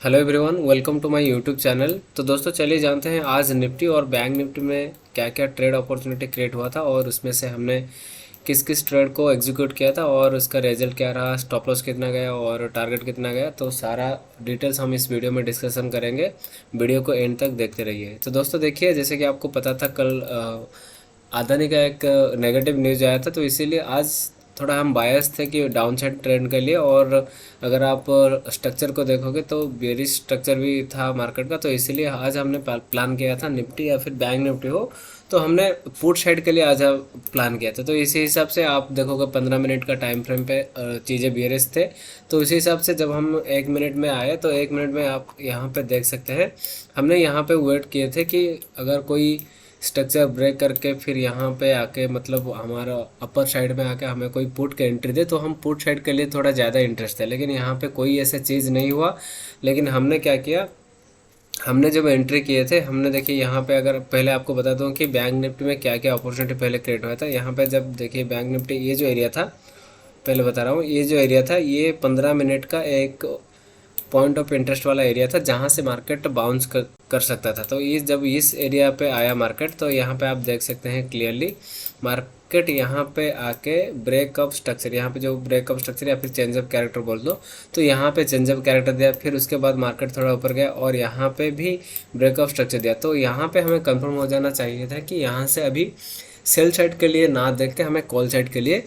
Hello everyone, welcome to my YouTube channel. तो दोस्तों चलिए जानते हैं आज निफ्टी और बैंक निफ्टी में क्या क्या ट्रेड अपॉर्चुनिटी क्रिएट हुआ था और उसमें से हमने किस किस ट्रेड को एग्जीक्यूट किया था और उसका रिजल्ट क्या रहा, स्टॉप लॉस कितना गया और टारगेट कितना गया। तो सारा डिटेल्स हम इस वीडियो में डिस्कशन करेंगे। वीडियो को एंड तक देखते रहिए। तो दोस्तों देखिए, जैसे कि आपको पता था कल अदानी का एक नेगेटिव न्यूज़ आया था, तो इसीलिए आज थोड़ा हम बायस थे कि डाउन साइड ट्रेंड के लिए। और अगर आप स्ट्रक्चर को देखोगे तो बेरिश स्ट्रक्चर भी था मार्केट का, तो इसीलिए आज हमने प्लान किया था निफ्टी या फिर बैंक निफ्टी हो तो हमने पुट साइड के लिए आज प्लान किया था। तो इसी हिसाब से आप देखोगे 15 मिनट का टाइम फ्रेम पे चीज़ें बेरिश थे। तो इसी हिसाब से जब हम 1 मिनट में आए तो 1 मिनट में आप यहाँ पे देख सकते हैं हमने यहाँ पे वेट किए थे कि अगर कोई स्ट्रक्चर ब्रेक करके फिर यहाँ पे आके मतलब हमारा अपर साइड में आके हमें कोई पुट के एंट्री दे तो हम पुट साइड के लिए थोड़ा ज़्यादा इंटरेस्ट है। लेकिन यहाँ पे कोई ऐसा चीज़ नहीं हुआ। लेकिन हमने क्या किया, हमने जब एंट्री किए थे हमने देखिए यहाँ पे, अगर पहले आपको बता दूँ कि बैंक निफ्टी में क्या क्या अपॉर्चुनिटी पहले क्रिएट हुआ था। यहाँ पे जब देखिए बैंक निफ्टी ये जो एरिया था, पहले बता रहा हूँ, ये जो एरिया था ये 15 मिनट का एक पॉइंट ऑफ इंटरेस्ट वाला एरिया था जहाँ से मार्केट बाउंस कर सकता था। तो ये जब इस एरिया पे आया मार्केट तो यहाँ पे आप देख सकते हैं क्लियरली मार्केट यहाँ पे आके ब्रेकअप स्ट्रक्चर, यहाँ पे जो ब्रेकअप स्ट्रक्चर या फिर चेंज ऑफ कैरेक्टर बोल दो, तो यहाँ पे चेंज ऑफ कैरेक्टर दिया। फिर उसके बाद मार्केट थोड़ा ऊपर गया और यहाँ पे भी ब्रेकअप स्ट्रक्चर दिया। तो यहाँ पे हमें कंफर्म हो जाना चाहिए था कि यहाँ से अभी सेल साइड के लिए ना देख के हमें कॉल साइड के लिए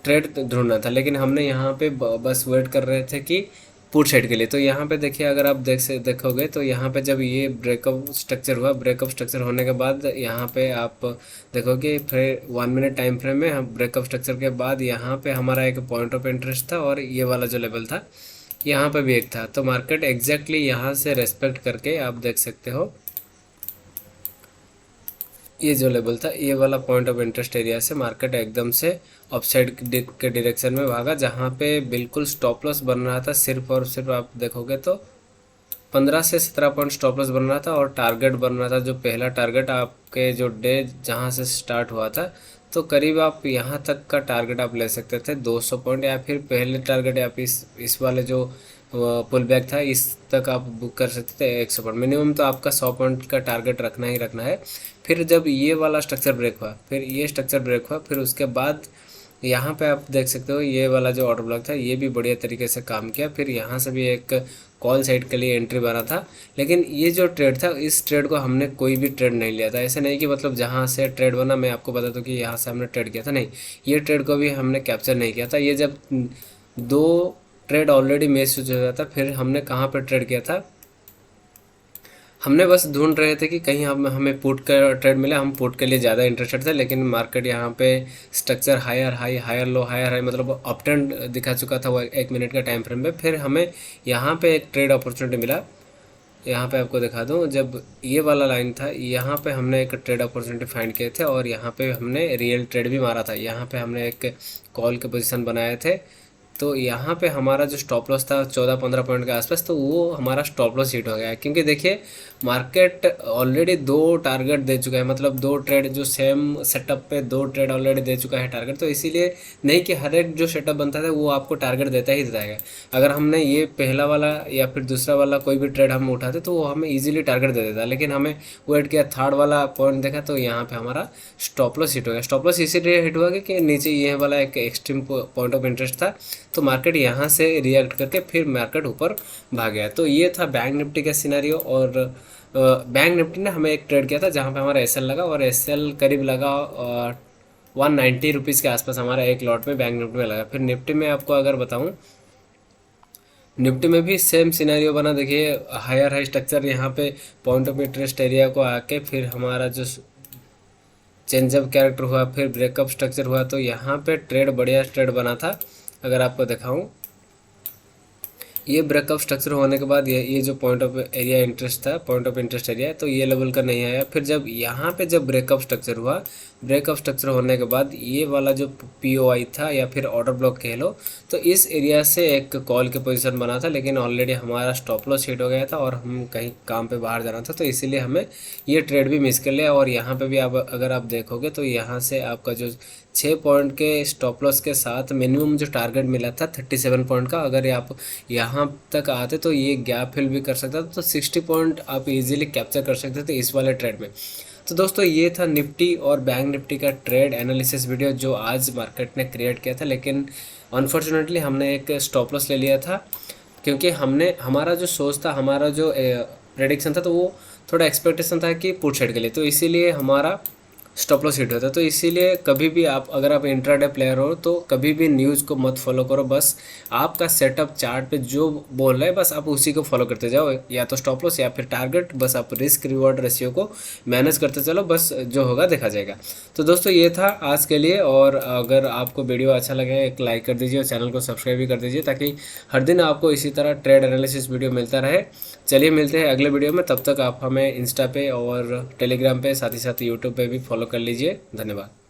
ट्रेड ढूंढना था। लेकिन हमने यहाँ पे बस वेट कर रहे थे कि पुट साइड के लिए। तो यहाँ पे देखिए, अगर आप देखोगे तो यहाँ पे जब ये ब्रेकअप स्ट्रक्चर हुआ, ब्रेकअप स्ट्रक्चर होने के बाद यहाँ पे आप देखोगे फिर 1 मिनट टाइम फ्रेम में हम ब्रेकअप स्ट्रक्चर के बाद यहाँ पे हमारा एक पॉइंट ऑफ इंटरेस्ट था और ये वाला जो लेवल था यहाँ पे भी एक था। तो मार्केट एग्जैक्टली यहाँ से रेस्पेक्ट करके आप देख सकते हो ये जो लेवल था, ये वाला पॉइंट ऑफ इंटरेस्ट एरिया से मार्केट एकदम से अपसाइड के डायरेक्शन में भागा, जहाँ पे बिल्कुल स्टॉप लॉस बन रहा था। सिर्फ और सिर्फ आप देखोगे तो 15 से 17 पॉइंट स्टॉप लॉस बन रहा था और टारगेट बन रहा था। जो पहला टारगेट आपके जो डे जहाँ से स्टार्ट हुआ था, तो करीब आप यहाँ तक का टारगेट आप ले सकते थे 200 पॉइंट, या फिर पहले टारगेट आप इस वाले जो पुल बैक था इस तक आप बुक कर सकते थे 100 पॉइंट। मिनिमम तो आपका 100 पॉइंट का टारगेट रखना ही रखना है। फिर जब ये वाला स्ट्रक्चर ब्रेक हुआ, फिर ये स्ट्रक्चर ब्रेक हुआ, फिर उसके बाद यहाँ पे आप देख सकते हो ये वाला जो ऑर्डर ब्लॉक था ये भी बढ़िया तरीके से काम किया। फिर यहाँ से भी एक कॉल साइड के लिए एंट्री बना था। लेकिन ये जो ट्रेड था, इस ट्रेड को हमने कोई भी ट्रेड नहीं लिया था। ऐसे नहीं कि मतलब जहाँ से ट्रेड बना मैं आपको बता दूँ कि यहाँ से हमने ट्रेड किया था, नहीं, ये ट्रेड को भी हमने कैप्चर नहीं किया था। ये जब दो ट्रेड ऑलरेडी मिस हो जाता था, फिर हमने कहाँ पर ट्रेड किया था, हमने बस ढूंढ रहे थे कि कहीं हमें पुट का ट्रेड मिला। हम पुट के लिए ज़्यादा इंटरेस्टेड थे, लेकिन मार्केट यहाँ पे structure higher high higher low higher high मतलब अप ट्रेंड दिखा चुका था वो 1 मिनट का टाइम फ्रेम में। फिर हमें यहाँ पे एक ट्रेड अपॉर्चुनिटी मिला। यहाँ पे आपको दिखा दूँ, जब ये वाला लाइन था यहाँ पे हमने एक ट्रेड अपॉर्चुनिटी फाइंड किए थे और यहाँ पे हमने रियल ट्रेड भी मारा था। यहाँ पे हमने एक कॉल के पोजीशन बनाए थे। तो यहाँ पे हमारा जो स्टॉप लॉस था 14-15 पॉइंट के आसपास, तो वो हमारा स्टॉप लॉस हिट हो गया है। क्योंकि देखिए मार्केट ऑलरेडी दो टारगेट दे चुका है, मतलब दो ट्रेड जो सेम सेटअप पे दो ट्रेड ऑलरेडी दे चुका है टारगेट। तो इसीलिए नहीं कि हर एक जो सेटअप बनता है वो आपको टारगेट देता ही देता है। अगर हमने ये पहला वाला या फिर दूसरा वाला कोई भी ट्रेड हम उठाते तो वो हमें ईजिली टारगेट दे देता, लेकिन हमें वेट किया, थर्ड वाला पॉइंट देखा तो यहाँ पे हमारा स्टॉप लॉस हिट हो गया। स्टॉप लॉस इसीलिए हिट हुआ कि नीचे ये वाला एक एक्सट्रीम पॉइंट ऑफ इंटरेस्ट था, तो मार्केट यहाँ से रिएक्ट करके फिर मार्केट ऊपर भाग गया। तो ये था बैंक निफ्टी का सिनेरियो। और बैंक निफ्टी ने हमें एक ट्रेड किया था जहाँ पे हमारा एसएल लगा, और एसएल करीब लगा 190 रुपीज़ के आसपास हमारा एक लॉट में बैंक निफ्टी में लगा। फिर निफ्टी में आपको अगर बताऊँ, निफ्टी में भी सेम सिनेरियो बना। देखिए हायर हाई स्ट्रक्चर यहाँ पे पॉइंट ऑफ इंटरेस्ट एरिया को आके फिर हमारा जो चेंज ऑफ कैरेक्टर हुआ, फिर ब्रेकअप स्ट्रक्चर हुआ, तो यहाँ पे ट्रेड बढ़िया ट्रेड बना था। अगर आपको दिखाऊं, ये ब्रेकअप स्ट्रक्चर होने के बाद ये जो पॉइंट ऑफ एरिया इंटरेस्ट था, पॉइंट ऑफ इंटरेस्ट एरिया, तो ये लेवल का नहीं आया। फिर जब यहाँ पे जब ब्रेकअप स्ट्रक्चर हुआ, ब्रेकअप स्ट्रक्चर होने के बाद ये वाला जो पीओआई था या फिर ऑर्डर ब्लॉक कह लो, तो इस एरिया से एक कॉल के पोजीशन बना था। लेकिन ऑलरेडी हमारा स्टॉप लॉस हिट हो गया था और हम कहीं काम पे बाहर जाना था, तो इसीलिए हमें ये ट्रेड भी मिस कर लिया। और यहाँ पे भी आप अगर आप देखोगे तो यहाँ से आपका जो 6 पॉइंट के स्टॉप लॉस के साथ मिनिमम जो टारगेट मिला था 37 पॉइंट का, अगर आप यहाँ यहाँ तक आते तो ये गैप फिल भी कर सकता था, तो 60 पॉइंट आप इजीली कैप्चर कर सकते थे इस वाले ट्रेड में। तो दोस्तों ये था निफ्टी और बैंक निफ्टी का ट्रेड एनालिसिस वीडियो जो आज मार्केट ने क्रिएट किया था, लेकिन अनफॉर्चुनेटली हमने एक स्टॉप लॉस ले लिया था, क्योंकि हमने हमारा जो सोच था, हमारा जो प्रेडिक्शन था, तो वो थोड़ा एक्सपेक्टेशन था कि पुट साइड के लिए, तो इसीलिए हमारा स्टॉप लॉस हिट होता है। तो इसीलिए कभी भी आप, अगर आप इंट्राडे प्लेयर हो, तो कभी भी न्यूज़ को मत फॉलो करो, बस आपका सेटअप चार्ट पे जो बोल रहा है बस आप उसी को फॉलो करते जाओ, या तो स्टॉप लॉस या फिर टारगेट, बस आप रिस्क रिवॉर्ड रेशियो को मैनेज करते चलो, बस जो होगा देखा जाएगा। तो दोस्तों ये था आज के लिए, और अगर आपको वीडियो अच्छा लगे एक लाइक कर दीजिए और चैनल को सब्सक्राइब भी कर दीजिए, ताकि हर दिन आपको इसी तरह ट्रेड एनालिसिस वीडियो मिलता रहे। चलिए मिलते हैं अगले वीडियो में, तब तक आप हमें इंस्टा पे और टेलीग्राम पे, साथ ही साथ यूट्यूब पे भी फॉलो कर लीजिए। धन्यवाद।